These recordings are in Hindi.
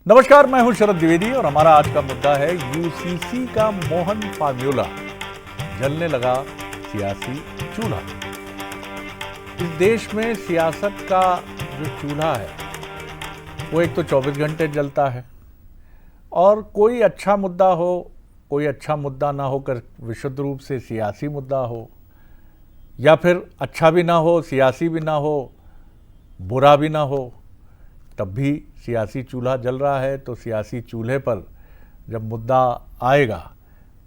नमस्कार, मैं हूं शरद द्विवेदी और हमारा आज का मुद्दा है यूसीसी का मोहन फार्मूला, जलने लगा सियासी चूल्हा। इस देश में सियासत का जो चूल्हा है वो एक तो 24 घंटे जलता है और कोई अच्छा मुद्दा हो, कोई अच्छा मुद्दा ना होकर विशुद्ध रूप से सियासी मुद्दा हो, या फिर अच्छा भी ना हो, सियासी भी ना हो, बुरा भी ना हो, तब भी सियासी चूल्हा जल रहा है। तो सियासी चूल्हे पर जब मुद्दा आएगा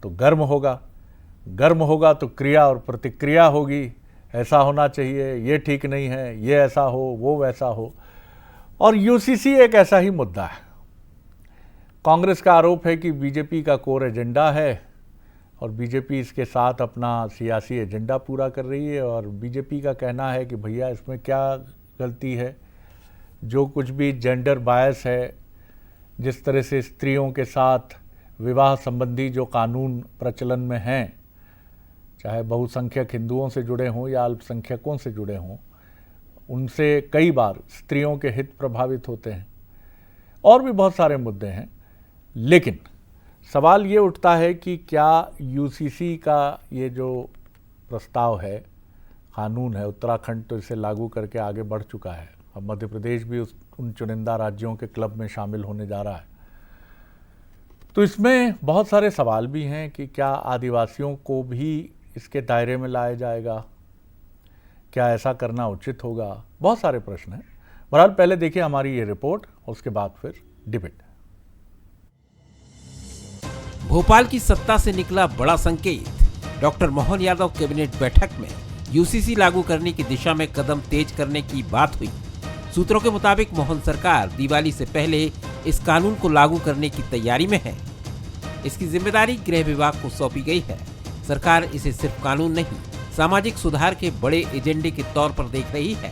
तो गर्म होगा तो क्रिया और प्रतिक्रिया होगी। ऐसा होना चाहिए, ये ठीक नहीं है, ये ऐसा हो, वो वैसा हो। और यूसीसी एक ऐसा ही मुद्दा है। कांग्रेस का आरोप है कि बीजेपी का कोर एजेंडा है और बीजेपी इसके साथ अपना सियासी एजेंडा पूरा कर रही है। और बीजेपी का कहना है कि भैया इसमें क्या गलती है, जो कुछ भी जेंडर बायस है, जिस तरह से स्त्रियों के साथ विवाह संबंधी जो कानून प्रचलन में हैं, चाहे बहुसंख्यक हिंदुओं से जुड़े हों या अल्पसंख्यकों से जुड़े हों, उनसे कई बार स्त्रियों के हित प्रभावित होते हैं। और भी बहुत सारे मुद्दे हैं, लेकिन सवाल ये उठता है कि क्या यूसीसी का ये जो प्रस्ताव है, कानून है, उत्तराखंड तो इसे लागू करके आगे बढ़ चुका है। अब मध्य प्रदेश भी उन चुनिंदा राज्यों के क्लब में शामिल होने जा रहा है। तो इसमें बहुत सारे सवाल भी हैं कि क्या आदिवासियों को भी इसके दायरे में लाया जाएगा, क्या ऐसा करना उचित होगा। बहुत सारे प्रश्न हैं। बहरहाल पहले देखिए हमारी ये रिपोर्ट, उसके बाद फिर डिबेट। भोपाल की सत्ता से निकला बड़ा संकेत। डॉक्टर मोहन यादव कैबिनेट बैठक में यूसीसी लागू करने की दिशा में कदम तेज करने की बात हुई। सूत्रों के मुताबिक मोहन सरकार दिवाली से पहले इस कानून को लागू करने की तैयारी में है। इसकी जिम्मेदारी गृह विभाग को सौंपी गई है। सरकार इसे सिर्फ कानून नहीं, सामाजिक सुधार के बड़े एजेंडे के तौर पर देख रही है।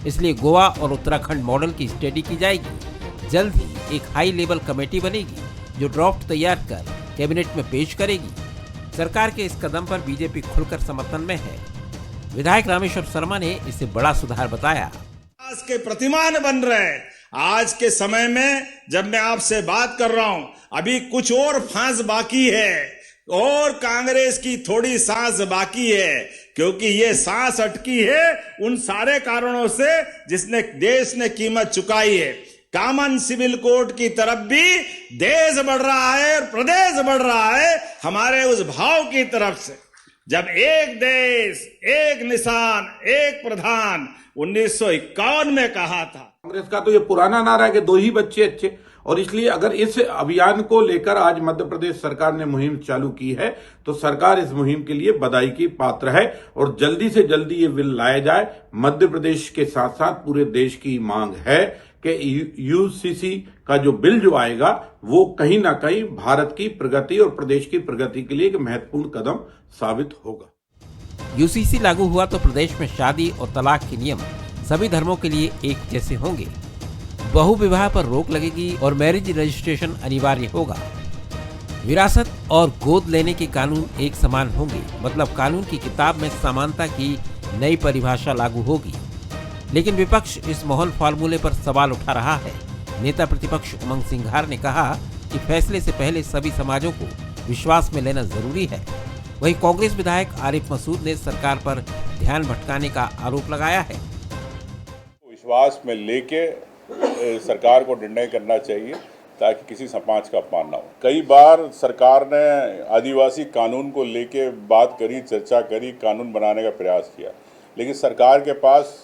इसलिए गोवा और उत्तराखंड मॉडल की स्टडी की जाएगी। जल्द ही एक हाई लेवल कमेटी बनेगी जो ड्राफ्ट तैयार कर कैबिनेट में पेश करेगी। सरकार के इस कदम पर बीजेपी खुलकर समर्थन में है। विधायक रामेश्वर शर्मा ने इसे बड़ा सुधार बताया। आज के प्रतिमान बन रहे हैं। आज के समय में जब मैं आपसे बात कर रहा हूं, अभी कुछ और फांस बाकी है और कांग्रेस की थोड़ी सांस बाकी है, क्योंकि ये सांस अटकी है उन सारे कारणों से जिसने देश ने कीमत चुकाई है। कॉमन सिविल कोड की तरफ भी देश बढ़ रहा है और प्रदेश बढ़ रहा है हमारे उस भाव की तरफ से। जब एक देश, एक निशान, एक प्रधान 1951 में कहा था। कांग्रेस का तो ये पुराना नारा है कि दो ही बच्चे अच्छे, और इसलिए अगर इस अभियान को लेकर आज मध्य प्रदेश सरकार ने मुहिम चालू की है तो सरकार इस मुहिम के लिए बधाई की पात्र है और जल्दी से जल्दी ये बिल लाया जाए। मध्य प्रदेश के साथ साथ पूरे देश की मांग है कि यूसीसी का जो बिल जो आएगा वो कहीं ना कहीं भारत की प्रगति और प्रदेश की प्रगति के लिए एक महत्वपूर्ण कदम साबित होगा। यूसीसी लागू हुआ तो प्रदेश में शादी और तलाक के नियम सभी धर्मों के लिए एक जैसे होंगे। बहु विवाह पर रोक लगेगी और मैरिज रजिस्ट्रेशन अनिवार्य होगा। विरासत और गोद लेने के कानून एक समान होंगे, मतलब कानून की किताब में समानता की नई परिभाषा लागू होगी। लेकिन विपक्ष इस मोहन फार्मूले पर सवाल उठा रहा है। नेता प्रतिपक्ष उमंग सिंघार ने कहा कि फैसले से पहले सभी समाजों को विश्वास में लेना जरूरी है। वहीं कांग्रेस विधायक आरिफ मसूद ने सरकार पर ध्यान भटकाने का आरोप लगाया है। विश्वास में लेके सरकार को निर्णय करना चाहिए ताकि किसी समाज का अपमान ना हो। कई बार सरकार ने आदिवासी कानून को लेके बात करी, चर्चा करी, कानून बनाने का प्रयास किया, लेकिन सरकार के पास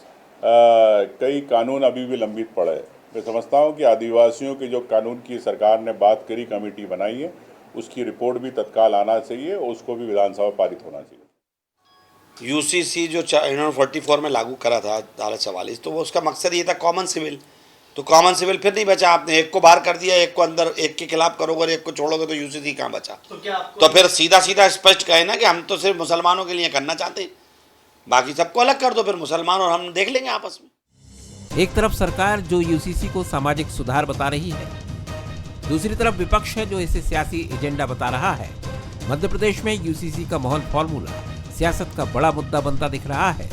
कई कानून अभी भी लंबित पड़े हैं। मैं समझता हूं कि आदिवासियों के जो कानून की सरकार ने बात करी, कमेटी बनाई है, उसकी रिपोर्ट भी तत्काल आना चाहिए और उसको भी विधानसभा पारित होना चाहिए। यूसीसी जो 44 में लागू करा था धारा 44, तो वो उसका मकसद ये था कॉमन सिविल। तो कॉमन सिविल फिर नहीं बचा। आपने एक को बाहर कर दिया, एक को अंदर, एक के खिलाफ करोगे और एक को छोड़ोगे तो यूसीसी कहाँ बचा। तो फिर सीधा सीधा स्पष्ट कहे ना कि हम तो सिर्फ मुसलमानों के लिए करना चाहते हैं, बाकी सबको अलग कर दो, फिर मुसलमान और हम देख लेंगे आपस में। एक तरफ सरकार जो यूसीसी को सामाजिक सुधार बता रही है, दूसरी तरफ विपक्ष है जो इसे सियासी एजेंडा बता रहा है। मध्य प्रदेश में यूसीसी का मोहन फार्मूला सियासत का बड़ा मुद्दा बनता दिख रहा है।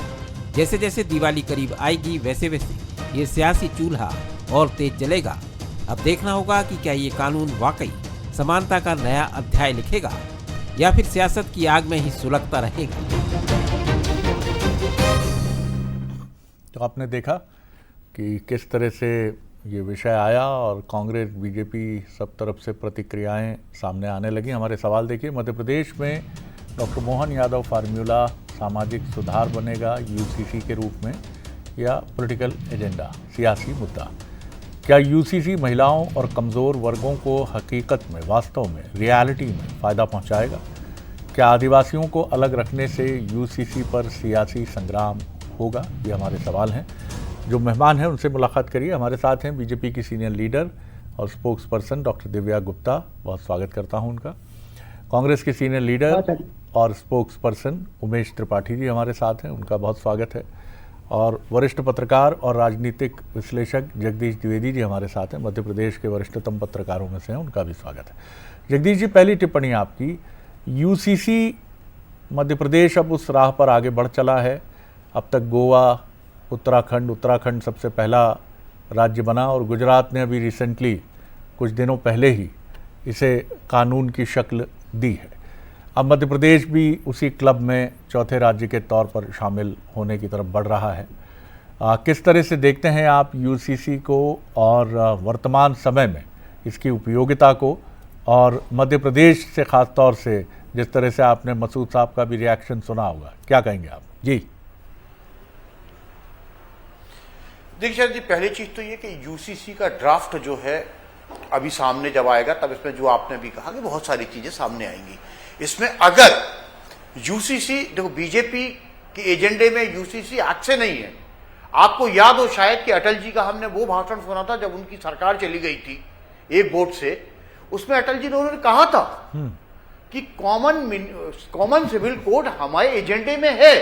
जैसे जैसे दिवाली करीब आएगी वैसे वैसे ये सियासी चूल्हा और तेज जलेगा। अब देखना होगा कि क्या ये कानून वाकई समानता का नया अध्याय लिखेगा या फिर सियासत की आग में ही सुलगता रहेगा। तो आपने देखा कि किस तरह से ये विषय आया और कांग्रेस बीजेपी सब तरफ से प्रतिक्रियाएं सामने आने लगी। हमारे सवाल देखिए, मध्य प्रदेश में डॉक्टर मोहन यादव फार्मूला सामाजिक सुधार बनेगा यूसीसी के रूप में या पॉलिटिकल एजेंडा, सियासी मुद्दा? क्या यूसीसी महिलाओं और कमज़ोर वर्गों को हकीकत में, वास्तव में, रियलिटी में फ़ायदा पहुंचाएगा? क्या आदिवासियों को अलग रखने से यूसीसी पर सियासी संग्राम होगा? ये हमारे सवाल हैं। जो मेहमान हैं उनसे मुलाकात करिए। हमारे साथ हैं बीजेपी की सीनियर लीडर और spokes person doctor Divya Gupta, बहुत स्वागत करता हूं उनका। कांग्रेस के सीनियर लीडर और स्पोक्स पर्सन उमेश त्रिपाठी जी हमारे साथ हैं, उनका बहुत स्वागत है। और वरिष्ठ पत्रकार और राजनीतिक विश्लेषक जगदीश द्विवेदी जी हमारे साथ हैं, मध्य प्रदेश के वरिष्ठतम पत्रकारों में से हैं, उनका भी स्वागत है। जगदीश जी, पहली टिप्पणी आपकी, यूसीसी मध्य प्रदेश अब उस राह पर आगे बढ़ चला है। अब तक गोवा, उत्तराखंड सबसे पहला राज्य बना और गुजरात ने अभी रिसेंटली कुछ दिनों पहले ही इसे कानून की शक्ल दी है। अब मध्य प्रदेश भी उसी क्लब में चौथे राज्य के तौर पर शामिल होने की तरफ बढ़ रहा है। किस तरह से देखते हैं आप यूसीसी को और वर्तमान समय में इसकी उपयोगिता को, और मध्य प्रदेश से ख़ास तौर से जिस तरह से आपने मसूद साहब का भी रिएक्शन सुना होगा, क्या कहेंगे आप? जी देखिए सर जी, पहली चीज तो ये कि यूसीसी का ड्राफ्ट जो है अभी सामने जब आएगा तब इसमें जो आपने भी कहा कि बहुत सारी चीजें सामने आएंगी। इसमें अगर यूसीसी, देखो बीजेपी के एजेंडे में यूसीसी आज से नहीं है। आपको याद हो शायद कि अटल जी का हमने वो भाषण सुना था जब उनकी सरकार चली गई थी एक वोट से। उसमें अटल जी ने उन्होंने कहा था कि कॉमन सिविल कोड हमारे एजेंडे में है।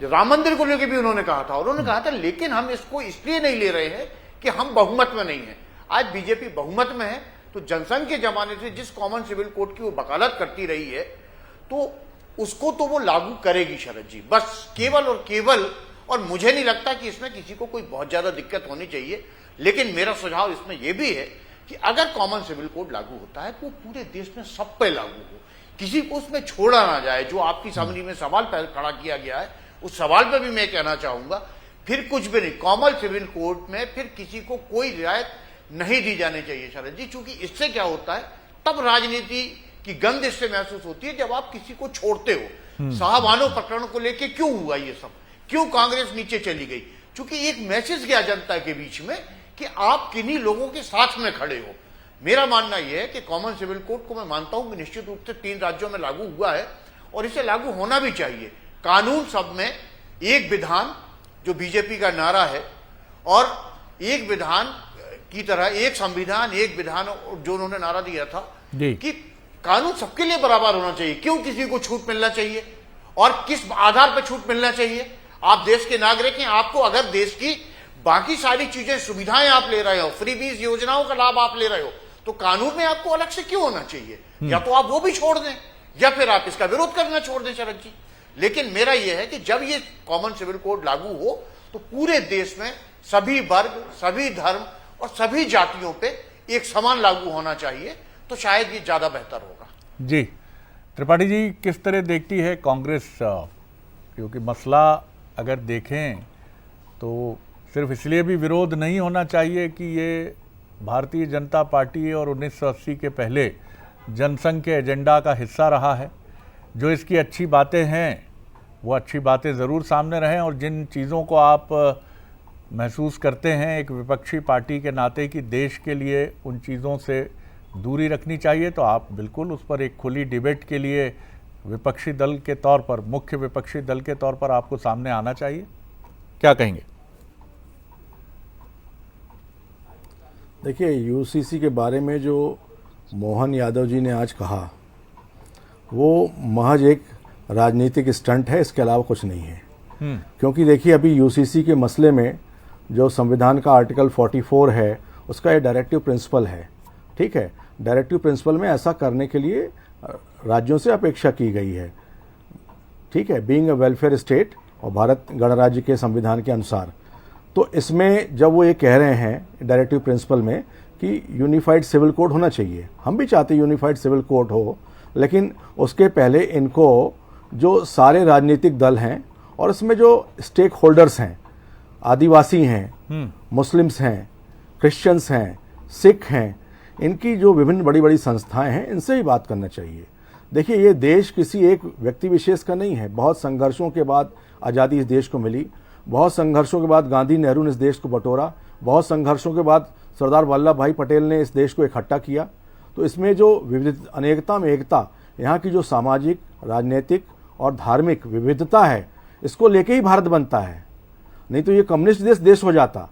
राम मंदिर को लेकर भी उन्होंने कहा था, और उन्होंने कहा था लेकिन हम इसको इसलिए नहीं ले रहे हैं कि हम बहुमत में नहीं है। आज बीजेपी बहुमत में है, तो जनसंघ के जमाने से जिस कॉमन सिविल कोड की वो वकालत करती रही है, तो उसको तो वो लागू करेगी शरद जी, बस केवल और केवल। और मुझे नहीं लगता कि इसमें किसी को कोई बहुत ज्यादा दिक्कत होनी चाहिए। लेकिन मेरा सुझाव इसमें यह भी है कि अगर कॉमन सिविल कोड लागू होता है तो वो पूरे देश में सब पे लागू हो, किसी को उसमें छोड़ा ना जाए। जो आपकी समरी में सवाल खड़ा किया गया है, उस सवाल पर भी मैं कहना चाहूंगा, फिर कुछ भी नहीं, कॉमन सिविल कोड में फिर किसी को कोई रियायत नहीं दी जानी चाहिए शरद जी। क्योंकि इससे क्या होता है, तब राजनीति की गंध इससे महसूस होती है जब आप किसी को छोड़ते हो। साहबानो प्रकरण को लेके क्यों हुआ ये सब, क्यों कांग्रेस नीचे चली गई? क्योंकि एक मैसेज गया जनता के बीच में कि आप किन्हीं लोगों के साथ में खड़े हो। मेरा मानना यह है कि कॉमन सिविल कोड को मैं मानता हूं कि निश्चित रूप से 3 राज्यों में लागू हुआ है और इसे लागू होना भी चाहिए। कानून सब में एक विधान, जो बीजेपी का नारा है, और एक विधान की तरह एक संविधान एक विधान, जो उन्होंने नारा दिया था कि कानून सबके लिए बराबर होना चाहिए। क्यों किसी को छूट मिलना चाहिए और किस आधार पर छूट मिलना चाहिए? आप देश के नागरिक हैं, आपको अगर देश की बाकी सारी चीजें, सुविधाएं आप ले रहे हो, फ्रीबीज योजनाओं का लाभ आप ले रहे हो, तो कानून में आपको अलग से क्यों होना चाहिए? या तो आप वो भी छोड़ दें या फिर आप इसका विरोध करना छोड़ दें शरद जी। लेकिन मेरा यह है कि जब ये कॉमन सिविल कोड लागू हो तो पूरे देश में सभी वर्ग, सभी धर्म और सभी जातियों पे एक समान लागू होना चाहिए, तो शायद ये ज्यादा बेहतर होगा। जी त्रिपाठी जी, किस तरह देखती है कांग्रेस? क्योंकि मसला अगर देखें तो सिर्फ इसलिए भी विरोध नहीं होना चाहिए कि ये भारतीय जनता पार्टी और 1980 के पहले जनसंघ के एजेंडा का हिस्सा रहा है। जो इसकी अच्छी बातें हैं वो अच्छी बातें ज़रूर सामने रहें, और जिन चीज़ों को आप महसूस करते हैं एक विपक्षी पार्टी के नाते कि देश के लिए उन चीज़ों से दूरी रखनी चाहिए, तो आप बिल्कुल उस पर एक खुली डिबेट के लिए विपक्षी दल के तौर पर, मुख्य विपक्षी दल के तौर पर आपको सामने आना चाहिए। क्या कहेंगे? देखिए, यूसीसी के बारे में जो मोहन यादव जी ने आज कहा वो महज एक राजनीतिक स्टंट है, इसके अलावा कुछ नहीं है। क्योंकि देखिए, अभी यूसीसी के मसले में जो संविधान का आर्टिकल 44 है उसका ये डायरेक्टिव प्रिंसिपल है। ठीक है, डायरेक्टिव प्रिंसिपल में ऐसा करने के लिए राज्यों से अपेक्षा की गई है। ठीक है, बीइंग अ वेलफेयर स्टेट और भारत गणराज्य के संविधान के अनुसार। तो इसमें जब वो ये कह रहे हैं डायरेक्टिव प्रिंसिपल में कि यूनिफाइड सिविल कोड होना चाहिए। हम भी चाहते हैं यूनिफाइड सिविल कोड हो, लेकिन उसके पहले इनको जो सारे राजनीतिक दल हैं और इसमें जो स्टेक होल्डर्स हैं, आदिवासी हैं, मुस्लिम्स हैं, क्रिश्चियंस हैं, सिख हैं, इनकी जो विभिन्न बड़ी बड़ी संस्थाएं हैं, इनसे ही बात करना चाहिए। देखिए, ये देश किसी एक व्यक्ति विशेष का नहीं है। बहुत संघर्षों के बाद आज़ादी इस देश को मिली, बहुत संघर्षों के बाद गांधी नेहरू ने इस देश को बटोरा, बहुत संघर्षों के बाद सरदार वल्लभ भाई पटेल ने इस देश को इकट्ठा किया। तो इसमें जो विविध अनेकता में एकता, यहाँ की जो सामाजिक, राजनीतिक और धार्मिक विविधता है, इसको लेके ही भारत बनता है। नहीं तो ये कम्युनिस्ट देश हो जाता।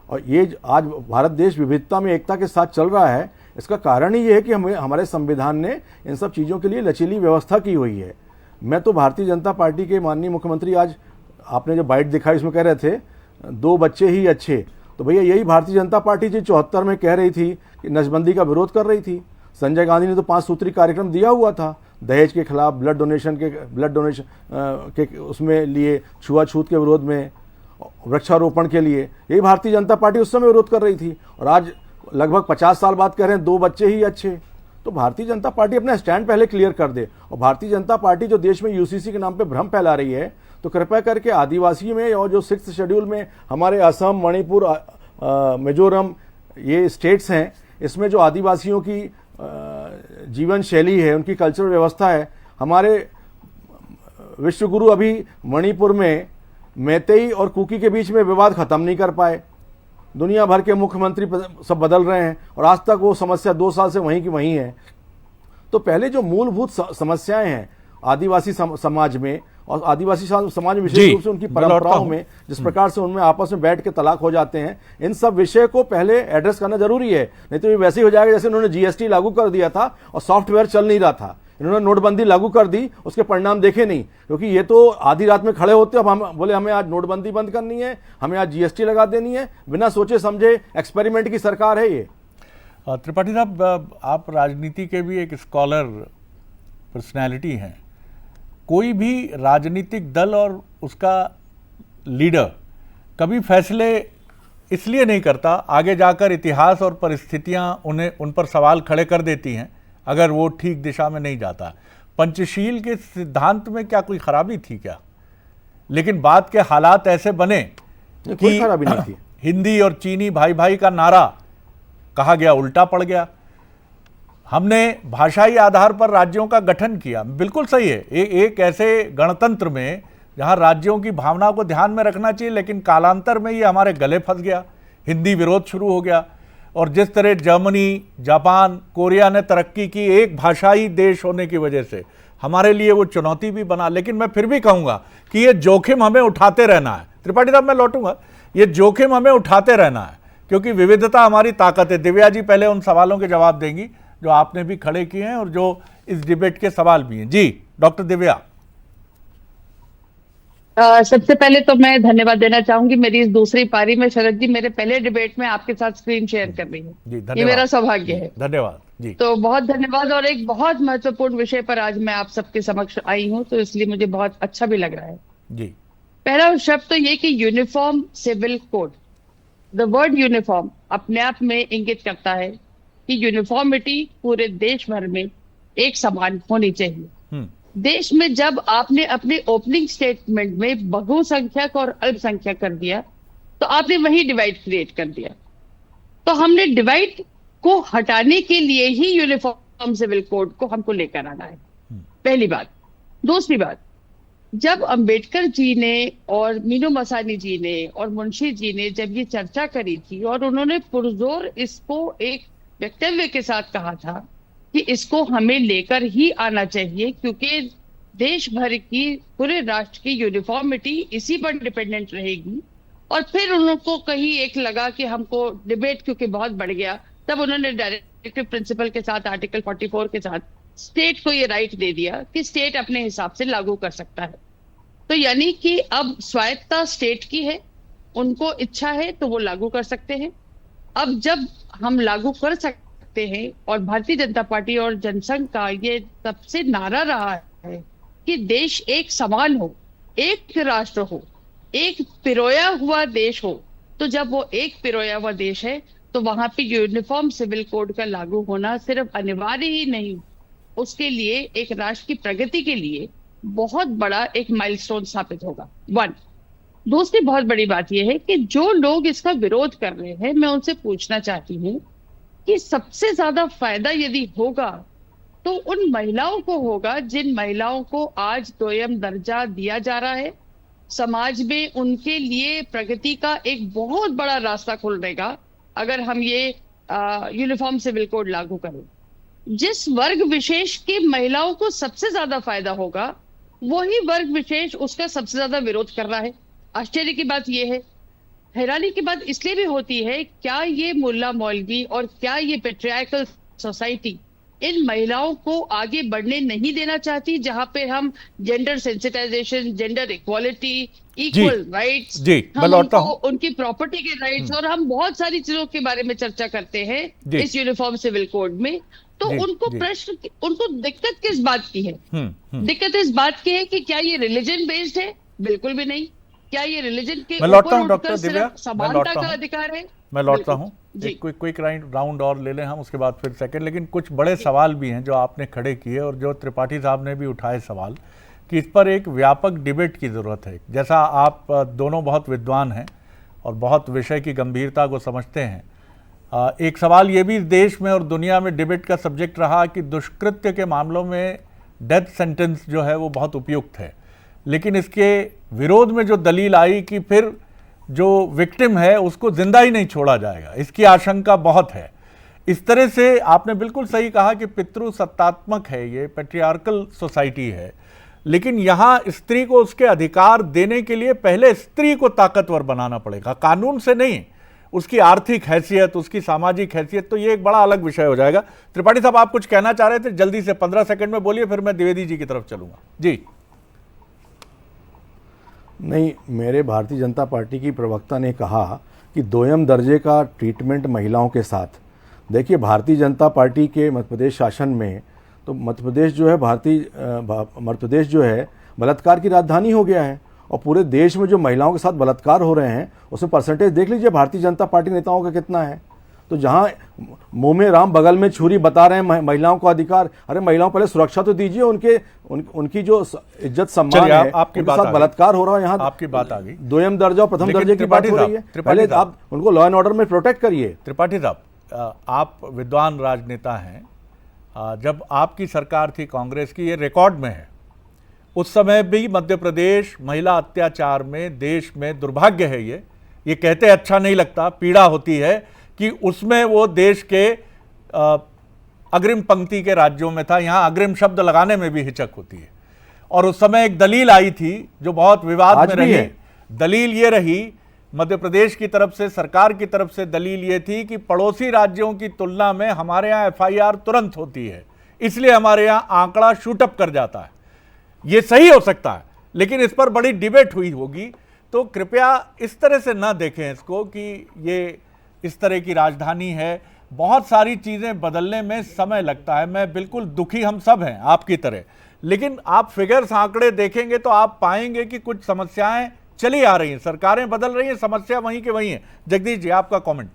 और ये आज भारत देश विविधता में एकता के साथ चल रहा है, इसका कारण ही ये है कि हमारे संविधान ने इन सब चीज़ों के लिए लचीली व्यवस्था की हुई है। मैं तो भारतीय जनता पार्टी के माननीय मुख्यमंत्री, आज आपने जो बाइट दिखाई उसमें कह रहे थे 2 बच्चे ही अच्छे, तो भैया यही भारतीय जनता पार्टी जो 74 में कह रही थी कि नसबंदी का विरोध कर रही थी। संजय गांधी ने तो 5 सूत्री कार्यक्रम दिया हुआ था, दहेज के खिलाफ, ब्लड डोनेशन के उसमें लिए, छुआछूत के विरोध में, वृक्षारोपण के लिए। यही भारतीय जनता पार्टी उस समय विरोध कर रही थी, और आज लगभग 50 साल बाद कह रहे हैं 2 बच्चे ही अच्छे। तो भारतीय जनता पार्टी अपना स्टैंड पहले क्लियर कर दे। और भारतीय जनता पार्टी जो देश में यूसीसी के नाम पे भ्रम फैला रही है, तो कृपया करके आदिवासियों में और जो 6th शेड्यूल में हमारे असम, मणिपुर, मिजोरम ये स्टेट्स हैं, इसमें जो आदिवासियों की जीवन शैली है, उनकी कल्चरल व्यवस्था है, हमारे विश्वगुरु अभी मणिपुर में मैतेई और कुकी के बीच में विवाद खत्म नहीं कर पाए। दुनिया भर के मुख्यमंत्री सब बदल रहे हैं और आज तक वो समस्या 2 साल से वहीं की वहीं है। तो पहले जो मूलभूत समस्याएं हैं आदिवासी समाज में, और आदिवासी समाज में विशेष रूप से उनकी परंपराओं में, जिस प्रकार से उनमें आपस में बैठ के तलाक हो जाते हैं, इन सब विषय को पहले एड्रेस करना जरूरी है। नहीं तो ये वैसे ही हो जाएगा जैसे उन्होंने जीएसटी लागू कर दिया था और सॉफ्टवेयर चल नहीं रहा था। इन्होंने नोटबंदी लागू कर दी, उसके परिणाम देखे नहीं, क्योंकि ये तो आधी रात में खड़े होते, अब हम बोले हमें आज नोटबंदी बंद करनी है, हमें आज जीएसटी लगा देनी है, बिना सोचे समझे एक्सपेरिमेंट की सरकार है ये। त्रिपाठी साहब, आप राजनीति के भी एक स्कॉलर पर्सनैलिटी हैं। कोई भी राजनीतिक दल और उसका लीडर कभी फैसले इसलिए नहीं करता, आगे जाकर इतिहास और परिस्थितियां उन पर सवाल खड़े कर देती हैं अगर वो ठीक दिशा में नहीं जाता। पंचशील के सिद्धांत में क्या कोई खराबी थी क्या? लेकिन बाद के हालात ऐसे बने कि खराबी नहीं थी। हिंदी और चीनी भाई भाई का नारा कहा गया, उल्टा पड़ गया। हमने भाषाई आधार पर राज्यों का गठन किया, बिल्कुल सही है। एक ऐसे गणतंत्र में जहां राज्यों की भावना को ध्यान में रखना चाहिए, लेकिन कालांतर में ये हमारे गले फंस गया, हिंदी विरोध शुरू हो गया। और जिस तरह जर्मनी, जापान, कोरिया ने तरक्की की एक भाषाई देश होने की वजह से, हमारे लिए वो चुनौती भी बना। लेकिन मैं फिर भी कहूँगा कि ये जोखिम हमें उठाते रहना है। त्रिपाठी साहब, मैं लौटूंगा, ये जोखिम हमें उठाते रहना है, क्योंकि विविधता हमारी ताकत है। दिव्या जी पहले उन सवालों के जवाब देंगी जो आपने भी खड़े किए हैं और जो इस डिबेट के सवाल भी हैं। जी डॉक्टर दिव्या। सबसे पहले तो मैं धन्यवाद देना चाहूंगी, मेरी इस दूसरी पारी में शरद जी मेरे पहले डिबेट में आपके साथ स्क्रीन शेयर कर रही हूँ, ये मेरा सौभाग्य है। धन्यवाद जी। तो बहुत धन्यवाद। और एक बहुत महत्वपूर्ण विषय पर आज मैं आप सबके समक्ष आई हूँ, तो इसलिए मुझे बहुत अच्छा भी लग रहा है जी। पहला शब्द तो ये कि uniform civil code. The word uniform अपने आप में इंगित करता है कि यूनिफॉर्मिटी पूरे देश भर में एक समान होनी चाहिए। देश में जब आपने अपने ओपनिंग स्टेटमेंट में बहुसंख्यक और अल्पसंख्यक कर दिया, तो आपने वही डिवाइड क्रिएट कर दिया। तो हमने डिवाइड को हटाने के लिए ही यूनिफॉर्म सिविल कोड को हमको लेकर आना है, पहली बात। दूसरी बात, जब अंबेडकर जी ने और मीनू मसानी जी ने और मुंशी जी ने जब ये चर्चा करी थी और उन्होंने पुरजोर इसको एक वक्तव्य के साथ कहा था कि इसको हमें लेकर ही आना चाहिए, क्योंकि देश भर की, पूरे राष्ट्र की यूनिफॉर्मिटी इसी पर डिपेंडेंट रहेगी। और फिर उनको कहीं एक लगा कि हमको डिबेट क्योंकि बहुत बढ़ गया, तब उन्होंने डायरेक्टिव प्रिंसिपल के साथ आर्टिकल 44 के साथ स्टेट को ये राइट दे दिया कि स्टेट अपने हिसाब से लागू कर सकता है। तो यानी कि अब स्वायत्तता स्टेट की है, उनको इच्छा है तो वो लागू कर सकते हैं। अब जब हम लागू कर सकते हैं, और भारतीय जनता पार्टी और जनसंघ का ये सबसे नारा रहा है कि देश एक समान हो, एक राष्ट्र हो, एक पिरोया हुआ देश हो, तो जब वो एक पिरोया हुआ देश है तो वहां पे यूनिफॉर्म सिविल कोड का लागू होना सिर्फ अनिवार्य ही नहीं, उसके लिए एक राष्ट्र की प्रगति के लिए बहुत बड़ा एक माइलस्टोन स्थापित होगा। वन, दूसरी बहुत बड़ी बात यह है कि जो लोग इसका विरोध कर रहे हैं, मैं उनसे पूछना चाहती हूँ कि सबसे ज्यादा फायदा यदि होगा तो उन महिलाओं को होगा जिन महिलाओं को आज दोयम दर्जा दिया जा रहा है। समाज में उनके लिए प्रगति का एक बहुत बड़ा रास्ता खुलेगा अगर हम ये यूनिफॉर्म सिविल कोड लागू करें। जिस वर्ग विशेष की महिलाओं को सबसे ज्यादा फायदा होगा, वही वर्ग विशेष उसका सबसे ज्यादा विरोध कर रहा है। आश्चर्य की बात यह है, हैरानी की बात इसलिए भी होती है, क्या ये मुल्ला मौलवी और क्या ये पेट्रियार्कल सोसाइटी इन महिलाओं को आगे बढ़ने नहीं देना चाहती, जहां पे हम gender sensitisation, gender equality, equal rights, हम उनकी प्रॉपर्टी के राइट्स और हम बहुत सारी चीजों के बारे में चर्चा करते हैं इस यूनिफॉर्म सिविल कोड में। तो उनको प्रश्न, उनको दिक्कत किस बात की है? दिक्कत इस बात की है कि क्या ये रिलीजन बेस्ड है? बिल्कुल भी नहीं। क्या ये रिलीजन के ऊपर उठकर सिर्फ समानता का अधिकार है? मैं लौटता हूँ, एक क्विक राउंड और ले लें हम, उसके बाद फिर सेकंड। लेकिन कुछ बड़े सवाल भी हैं जो आपने खड़े किए और जो त्रिपाठी साहब ने भी उठाए सवाल, कि इस पर एक व्यापक डिबेट की ज़रूरत है। जैसा आप दोनों बहुत विद्वान हैं और बहुत विषय की गंभीरता को समझते हैं, एक सवाल ये भी देश में और दुनिया में डिबेट का सब्जेक्ट रहा कि दुष्कृत्य के मामलों में डेथ सेंटेंस जो है वो बहुत उपयुक्त है, लेकिन इसके विरोध में जो दलील आई कि फिर जो विक्टिम है उसको जिंदा ही नहीं छोड़ा जाएगा, इसकी आशंका बहुत है। इस तरह से आपने बिल्कुल सही कहा कि पितृसत्तात्मक है, ये पेट्रियार्कल सोसाइटी है, लेकिन यहाँ स्त्री को उसके अधिकार देने के लिए पहले स्त्री को ताकतवर बनाना पड़ेगा, कानून से नहीं, उसकी आर्थिक हैसियत, उसकी सामाजिक हैसियत। तो ये एक बड़ा अलग विषय हो जाएगा। त्रिपाठी साहब, आप कुछ कहना चाह रहे थे, जल्दी से 15 सेकंड में बोलिए, फिर मैं द्विवेदी जी की तरफ चलूंगा। जी नहीं, मेरे भारतीय जनता पार्टी की प्रवक्ता ने कहा कि दोयम दर्जे का ट्रीटमेंट महिलाओं के साथ। देखिए, भारतीय जनता पार्टी के मध्य प्रदेश शासन में तो मध्य प्रदेश जो है बलात्कार की राजधानी हो गया है, और पूरे देश में जो महिलाओं के साथ बलात्कार हो रहे हैं उसमें परसेंटेज देख लीजिए भारतीय जनता पार्टी नेताओं का कितना है। तो जहां मुंह में राम बगल में छुरी बता रहे हैं महिलाओं को अधिकार, अरे महिलाओं को पहले सुरक्षा तो दीजिए, उनकी जो इज्जत सम्मान है, उनके साथ बलात्कार हो रहा है। यहाँ आपकी बात आ गई, दोयम दर्जा और प्रथम दर्जे की बात हो रही है, पहले आप उनको लॉ एंड ऑर्डर में प्रोटेक्ट करिए। त्रिपाठी साहब, आप विद्वान राजनेता हैं, जब आपकी सरकार थी कांग्रेस की, ये रिकॉर्ड में है, उस समय भी मध्य प्रदेश महिला अत्याचार में देश में दुर्भाग्य है, ये कहते अच्छा नहीं लगता, पीड़ा होती है कि उसमें वो देश के अग्रिम पंक्ति के राज्यों में था। यहाँ अग्रिम शब्द लगाने में भी हिचक होती है। और उस समय एक दलील आई थी जो बहुत विवाद में रही, दलील ये रही मध्य प्रदेश की तरफ से, सरकार की तरफ से दलील ये थी कि पड़ोसी राज्यों की तुलना में हमारे यहाँ FIR तुरंत होती है, इसलिए हमारे यहाँ आंकड़ा शूटअप कर जाता है। ये सही हो सकता है, लेकिन इस पर बड़ी डिबेट हुई होगी। तो कृपया इस तरह से ना देखें इसको कि ये इस तरह की राजधानी है। बहुत सारी चीज़ें बदलने में समय लगता है। मैं बिल्कुल दुखी, हम सब हैं आपकी तरह, लेकिन आप फिगर्स, आंकड़े देखेंगे तो आप पाएंगे कि कुछ समस्याएं चली आ रही हैं, सरकारें बदल रही हैं, समस्या वहीं के वहीं है। जगदीश जी, आपका कमेंट।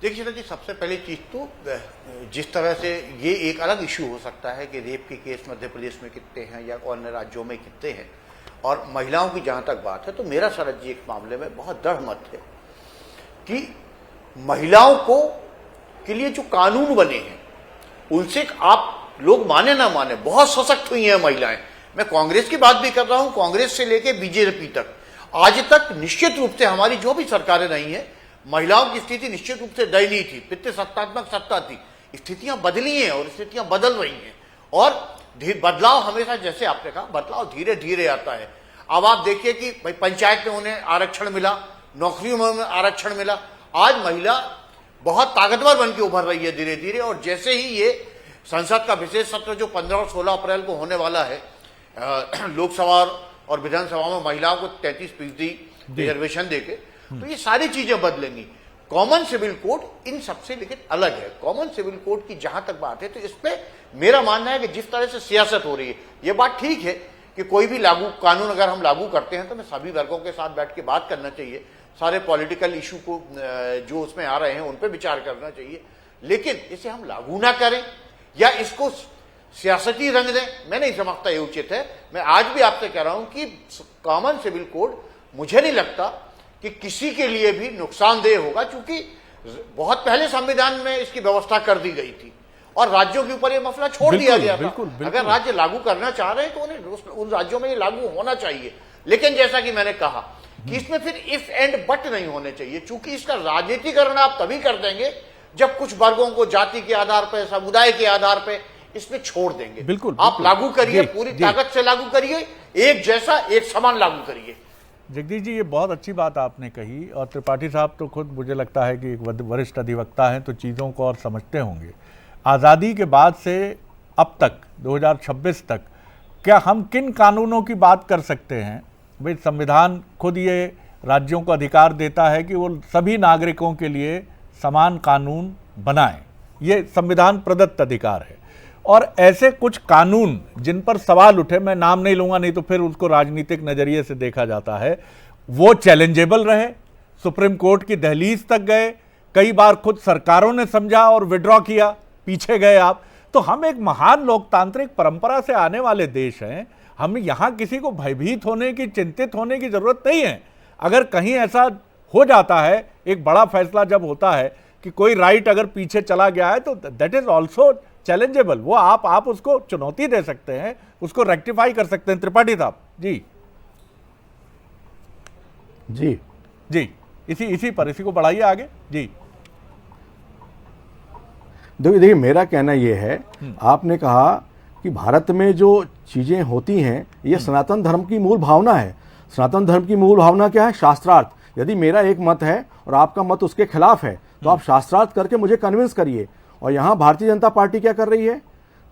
देखिए जी, सबसे पहली चीज तो जिस तरह से ये एक अलग इश्यू हो सकता है कि रेप के केस मध्य प्रदेश में कितने हैं या अन्य राज्यों में कितने हैं, और महिलाओं की जहां तक बात है तो मेरा शरद जी इस मामले में बहुत दृढ़ मत है कि महिलाओं को के लिए जो कानून बने हैं उनसे आप लोग माने ना माने बहुत सशक्त हुई हैं महिलाएं। मैं कांग्रेस की बात भी कर रहा हूं, कांग्रेस से लेके बीजेपी तक आज तक निश्चित रूप से हमारी जो भी सरकारें रही हैं, महिलाओं की स्थिति निश्चित रूप से दयनीय थी, पितृसत्तात्मक सत्ता थी। स्थितियां बदली हैं और स्थितियां बदल रही हैं, और बदलाव हमेशा, जैसे आपने कहा, बदलाव धीरे धीरे आता है। अब आप देखिए कि भाई पंचायत में उन्हें आरक्षण मिला, नौकरियों में आरक्षण मिला, आज महिला बहुत ताकतवर बन के उभर रही है धीरे धीरे। और जैसे ही ये संसद का विशेष सत्र जो 15 और 16 अप्रैल को होने वाला है, लोकसभा और विधानसभा में महिलाओं को 33% रिजर्वेशन देके, तो ये सारी चीजें बदलेंगी। कॉमन सिविल कोड इन सबसे लेकिन अलग है। कॉमन सिविल कोड की जहां तक बात है तो इस पे मेरा मानना है कि जिस तरह से सियासत हो रही है, ये बात ठीक है कि कोई भी कानून अगर हम लागू करते हैं तो हमें सभी वर्गों के साथ बैठ के बात करना चाहिए, सारे पॉलिटिकल इशू को जो उसमें आ रहे हैं उन पर विचार करना चाहिए, लेकिन इसे हम लागू ना करें या इसको सियासती रंग दें, मैं नहीं समझता ये उचित है। मैं आज भी आपसे कह रहा हूं कि कॉमन सिविल कोड मुझे नहीं लगता कि किसी के लिए भी नुकसानदेह होगा, क्योंकि बहुत पहले संविधान में इसकी व्यवस्था कर दी गई थी और राज्यों के ऊपर ये मसला छोड़ दिया गया था। अगर राज्य लागू करना चाह रहे हैं तो उन्हें उन राज्यों में ये लागू होना चाहिए, लेकिन जैसा कि मैंने कहा कि इसमें फिर इफ एंड बट नहीं होने चाहिए, क्योंकि इसका राजनीतिकरण आप तभी कर देंगे जब कुछ वर्गों को जाति के आधार पर, समुदाय के आधार पर इसमें छोड़ देंगे। बिल्कुल, आप लागू करिए, पूरी ताकत से लागू करिए, एक जैसा एक समान लागू करिए। जगदीश जी, ये बहुत अच्छी बात आपने कही, और त्रिपाठी साहब तो खुद मुझे लगता है कि एक वरिष्ठ अधिवक्ता हैं तो चीज़ों को और समझते होंगे। आज़ादी के बाद से अब तक 2026 तक क्या हम किन कानूनों की बात कर सकते हैं? भाई संविधान खुद ये राज्यों को अधिकार देता है कि वो सभी नागरिकों के लिए समान कानून बनाएं, ये संविधान प्रदत्त अधिकार है। और ऐसे कुछ कानून जिन पर सवाल उठे, मैं नाम नहीं लूंगा नहीं तो फिर उसको राजनीतिक नजरिए से देखा जाता है, वो चैलेंजेबल रहे, सुप्रीम कोर्ट की दहलीज तक गए, कई बार खुद सरकारों ने समझा और विड्रॉ किया, पीछे गए आप। तो हम एक महान लोकतांत्रिक परंपरा से आने वाले देश हैं, हम यहाँ किसी को भयभीत होने की, चिंतित होने की जरूरत नहीं है। अगर कहीं ऐसा हो जाता है, एक बड़ा फैसला जब होता है कि कोई राइट अगर पीछे चला गया है, तो दैट इज ऑल्सो चैलेंजेबल। वो आप उसको चुनौती दे सकते हैं, उसको रेक्टिफाई कर सकते हैं। त्रिपाठी साहब जी जी जी इसी पर इसी को बढ़ाइए आगे जी। देखिए, मेरा कहना यह है, आपने कहा कि भारत में जो चीजें होती हैं ये सनातन धर्म की मूल भावना है। सनातन धर्म की मूल भावना क्या है? शास्त्रार्थ। यदि मेरा एक मत है और आपका मत उसके खिलाफ है तो आप शास्त्रार्थ करके मुझे कन्विंस करिए। और यहां भारतीय जनता पार्टी क्या कर रही है?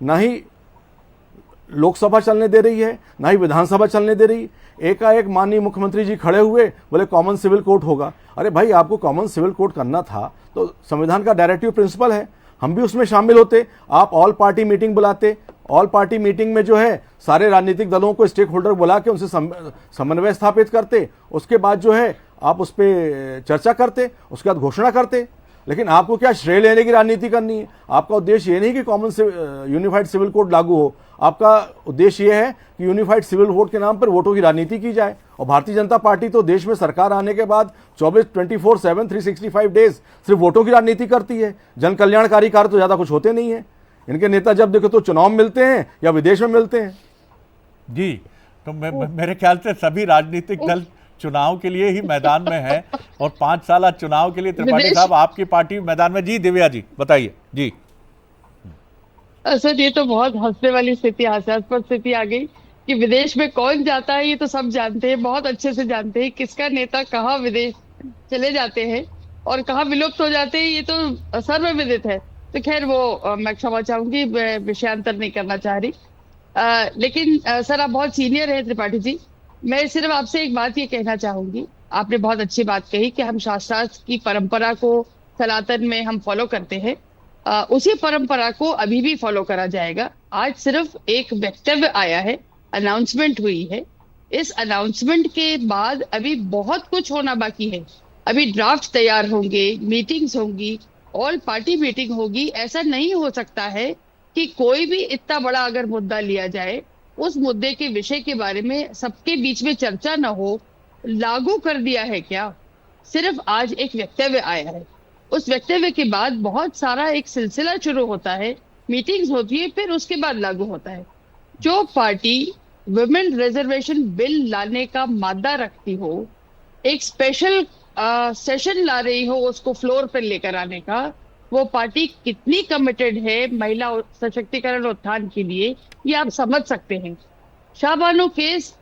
ना ही लोकसभा चलने दे रही है, ना ही विधानसभा चलने दे रही। एकाएक माननीय मुख्यमंत्री जी खड़े हुए, बोले कॉमन सिविल कोड होगा। अरे भाई, आपको कॉमन सिविल कोड करना था तो संविधान का डायरेक्टिव प्रिंसिपल है, हम भी उसमें शामिल होते। आप ऑल पार्टी मीटिंग बुलाते, ऑल पार्टी मीटिंग में जो है सारे राजनीतिक दलों को स्टेक होल्डर बुला के उनसे समन्वय स्थापित करते, उसके बाद जो है आप उस पर चर्चा करते, उसके बाद घोषणा करते। लेकिन आपको क्या श्रेय लेने की राजनीति करनी है? आपका उद्देश्य ये नहीं कि कॉमन यूनिफाइड सिविल कोड लागू हो, आपका उद्देश्य ये है कि यूनिफाइड सिविल कोड के नाम पर वोटों की राजनीति की जाए। और भारतीय जनता पार्टी तो देश में सरकार आने के बाद 24/7 365 डेज सिर्फ वोटों की राजनीति करती है। जन कल्याणकारी कार्य तो ज्यादा कुछ होते नहीं है। इनके नेता जब देखो तो चुनाव मिलते हैं या विदेश में मिलते हैं। जी, तो मेरे ख्याल से सभी राजनीतिक दल चुनाव के लिए ही मैदान में है और 5 साल चुनाव के लिए। त्रिपाठी साहब, आपकी पार्टी मैदान में। जी दिव्या जी बताइए। जी सर, ये तो बहुत हंसने वाली स्थिति, हास्यास्पद स्थिति आ गई कि विदेश में कौन जाता है ये तो सब जानते हैं, बहुत अच्छे से जानते हैं किसका नेता कहाँ विदेश चले जाते हैं और कहाँ विलुप्त हो जाते हैं, ये तो सर्वविदित है। तो खैर वो मैं क्षमा चाहूंगी, विषयांतर नहीं करना चाह रही। लेकिन सर, आप बहुत सीनियर हैं त्रिपाठी जी। मैं सिर्फ आपसे एक बात ये कहना चाहूंगी, आपने बहुत अच्छी बात कही कि हम शास्त्रार्थ की परंपरा को सनातन में हम फॉलो करते हैं, उसी परंपरा को अभी भी फॉलो करा जाएगा। आज सिर्फ एक वक्तव्य आया है, अनाउंसमेंट हुई है। इस अनाउंसमेंट के बाद अभी बहुत कुछ होना बाकी है। अभी ड्राफ्ट तैयार होंगे, मीटिंग्स होंगी, ऑल पार्टी मीटिंग होगी। ऐसा नहीं हो सकता है कि कोई भी इतना बड़ा अगर मुद्दा लिया जाए, उस मुद्दे के विषय के बारे में सबके बीच में चर्चा न हो। लागू कर दिया है क्या? सिर्फ आज एक वक्तव्य आया है, उस वक्तव्य के बाद बहुत सारा एक सिलसिला शुरू होता है, मीटिंग्स होती है, फिर उसके बाद लागू होता है। जो पार्टी वुमेन रिजर्वेशन बिल लाने का मादा रखती हो, एक स्पेशल सेशन ला रही हो उसको फ्लोर पर लेकर आने का, वो पार्टी कितनी कमिटेड है महिला सशक्तिकरण उत्थान के लिए, ये आप समझ सकते हैं। शाहबानो केस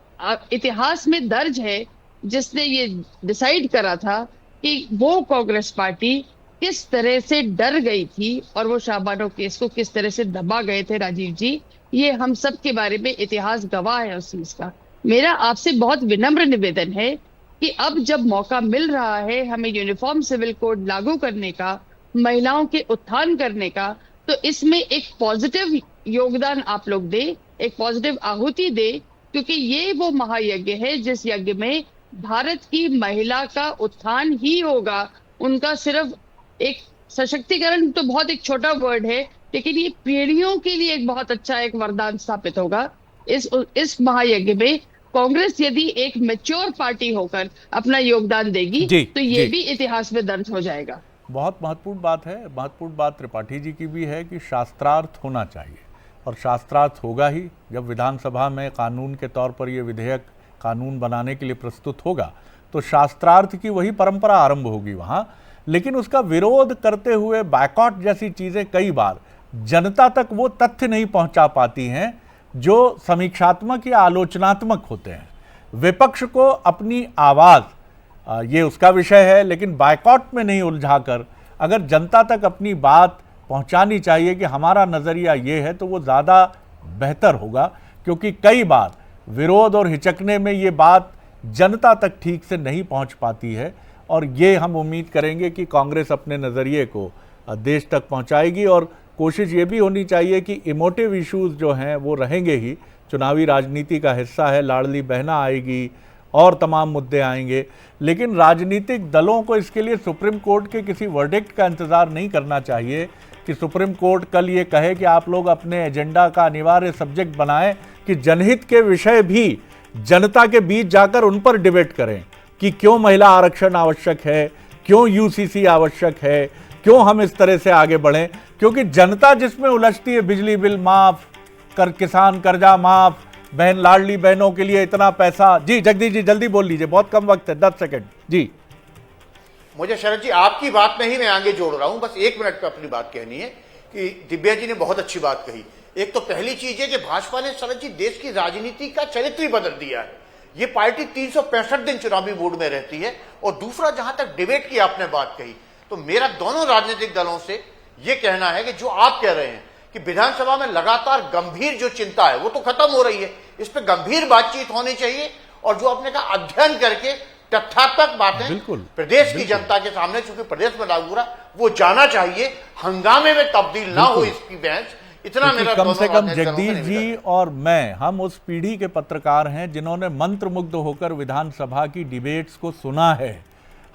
इतिहास में दर्ज है, जिसने ये डिसाइड करा था कि वो कांग्रेस पार्टी किस तरह से डर गई थी और वो शाहबानो केस को किस तरह से दबा गए थे राजीव जी। ये हम सब के बारे में इतिहास गवाह है उस चीज का। मेरा आपसे बहुत विनम्र निवेदन है कि अब जब मौका मिल रहा है हमें यूनिफॉर्म सिविल कोड लागू करने का, महिलाओं के उत्थान करने का, तो इसमें एक पॉजिटिव योगदान आप लोग दे, एक पॉजिटिव आहुति दे, क्योंकि ये वो महायज्ञ है जिस यज्ञ में भारत की महिला का उत्थान ही होगा। उनका सिर्फ एक सशक्तिकरण तो बहुत एक छोटा वर्ड है, लेकिन ये पीढ़ियों के लिए एक बहुत अच्छा एक वरदान स्थापित होगा। इस महायज्ञ में कांग्रेस यदि एक मैच्योर पार्टी होकर अपना योगदान देगी तो ये भी इतिहास में दर्ज हो जाएगा। बहुत महत्वपूर्ण बात है। महत्वपूर्ण बात त्रिपाठी जी की भी है कि शास्त्रार्थ होना चाहिए, और शास्त्रार्थ होगा ही जब विधानसभा में कानून के तौर पर ये विधेयक कानून बनाने के लिए प्रस्तुत होगा, तो शास्त्रार्थ की वही परंपरा आरंभ होगी वहाँ। लेकिन उसका विरोध करते हुए बैकआउट जैसी चीज़ें कई बार जनता तक वो तथ्य नहीं पहुँचा पाती हैं जो समीक्षात्मक या आलोचनात्मक होते हैं। विपक्ष को अपनी आवाज़, ये उसका विषय है, लेकिन बायकॉट में नहीं उलझाकर अगर जनता तक अपनी बात पहुंचानी चाहिए कि हमारा नज़रिया ये है, तो वो ज़्यादा बेहतर होगा। क्योंकि कई बार विरोध और हिचकने में ये बात जनता तक ठीक से नहीं पहुंच पाती है, और ये हम उम्मीद करेंगे कि कांग्रेस अपने नज़रिए को देश तक पहुंचाएगी। और कोशिश ये भी होनी चाहिए कि इमोटिव इश्यूज़ जो हैं वो रहेंगे ही, चुनावी राजनीति का हिस्सा है, लाडली बहना आएगी और तमाम मुद्दे आएंगे, लेकिन राजनीतिक दलों को इसके लिए सुप्रीम कोर्ट के किसी वर्डिक्ट का इंतज़ार नहीं करना चाहिए कि सुप्रीम कोर्ट कल ये कहे कि आप लोग अपने एजेंडा का अनिवार्य सब्जेक्ट बनाएं कि जनहित के विषय भी जनता के बीच जाकर उन पर डिबेट करें कि क्यों महिला आरक्षण आवश्यक है, क्यों यूसीसी आवश्यक है, क्यों हम इस तरह से आगे बढ़ें। क्योंकि जनता जिसमें उलझती है, बिजली बिल माफ कर, किसान कर्जा माफ, बहन लाडली बहनों के लिए इतना पैसा। जी जगदीश जी जल्दी बोल लीजिए, बहुत कम वक्त है, 10 सेकंड जी। मुझे शरद जी आपकी बात में ही मैं आगे जोड़ रहा हूं, बस 1 मिनट पे अपनी बात कहनी है कि दिव्या जी ने बहुत अच्छी बात कही। एक तो पहली चीज है कि भाजपा ने शरद जी देश की राजनीति का चरित्र ही बदल दिया है। ये पार्टी 365 दिन चुनावी मूड में रहती है। और दूसरा, जहां तक डिबेट की आपने बात कही, तो मेरा दोनों राजनीतिक दलों से यह कहना है कि जो आप कह रहे हैं कि विधानसभा में लगातार गंभीर जो चिंता है वो तो खत्म हो रही है, इस पे गंभीर बातचीत होनी चाहिए। और जो आपने कहा अध्ययन करके तथ्यात्मक बातें प्रदेश की जनता के सामने, चूंकि प्रदेश में लागू हो रहा, वो जाना चाहिए, हंगामे में तब्दील ना हो इसकी बहस। इतना मेरा कम से कम जगदीश जी और मैं, हम उस पीढ़ी के पत्रकार हैं जिन्होंने मंत्रमुग्ध होकर विधानसभा की डिबेट्स को सुना है।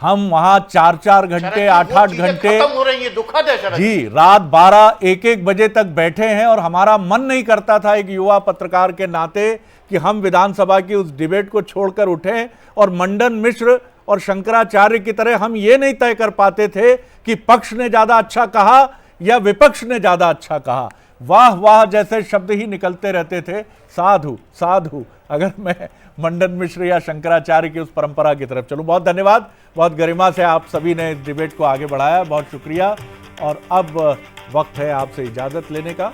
हम वहां 4-4 घंटे 8-8 घंटे हो रही है, दुखद है जी, रात 12-1-1 बजे तक बैठे हैं, और हमारा मन नहीं करता था एक युवा पत्रकार के नाते कि हम विधानसभा की उस डिबेट को छोड़कर उठें। और मंडन मिश्र और शंकराचार्य की तरह हम ये नहीं तय कर पाते थे कि पक्ष ने ज्यादा अच्छा कहा या विपक्ष ने ज्यादा अच्छा कहा। वाह वाह जैसे शब्द ही निकलते रहते थे। साधु साधु, अगर मैं मंडन मिश्र या शंकराचार्य की उस परंपरा की तरफ चलूं। बहुत धन्यवाद, बहुत गरिमा से आप सभी ने इस डिबेट को आगे बढ़ाया, बहुत शुक्रिया। और अब वक्त है आपसे इजाजत लेने का।